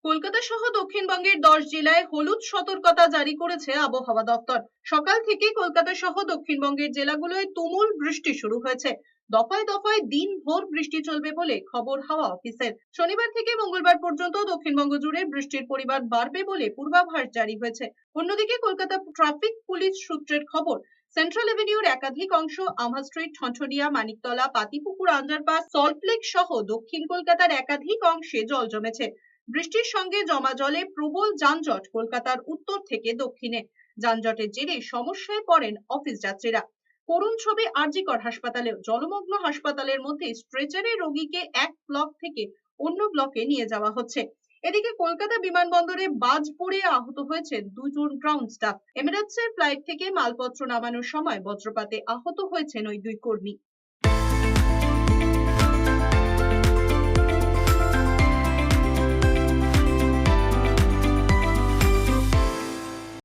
কলকাতা সহ দক্ষিণবঙ্গের 10 জেলায় হলুদ সতর্কতা জারি করেছে আবহাওয়া দপ্তর। সকাল থেকে কলকাতা সহ দক্ষিণবঙ্গের জেলাগুলোয় তুমুল বৃষ্টি শুরু হয়েছে। দফায় দফায় দিনভর বৃষ্টি চলবে বলে খবর হাওয়া অফিসের। শনিবার থেকে মঙ্গলবার পর্যন্ত দক্ষিণবঙ্গ জুড়ে বৃষ্টির পরিমাণ বাড়বে বলে পূর্বাভাস জারি হয়েছে। অন্যদিকে কলকাতা ট্রাফিক পুলিশ সূত্রের খবর, সেন্ট্রাল এভিনিউর একাধিক অংশ, আমহা স্ট্রিট, ঠনঠনিয়া, মানিকতলা, পাতিপুকুর আন্ডারপাস, সল্টলেক সহ দক্ষিণ কলকাতার একাধিক অংশে জল জমেছে। বৃষ্টির সঙ্গে জমা জলে প্রবল যানজট কলকাতার উত্তর থেকে দক্ষিণে। যানজটের জেরে সমস্যায় পড়েন অফিস যাত্রীরা। করুণ ছবি আরজিকর হাসপাতালেও। জলমগ্ন হাসপাতালের মধ্যে স্ট্রেচারে রোগীকে এক ব্লক থেকে অন্য ব্লকে নিয়ে যাওয়া হচ্ছে। এদিকে কলকাতা বিমানবন্দরে বাজ পড়ে আহত হয়েছেন দুজন গ্রাউন্ড স্টাফ। এমিরেটসের ফ্লাইট থেকে মালপত্র নামানোর সময় বজ্রপাতে আহত হয়েছেন ওই দুই কর্মী।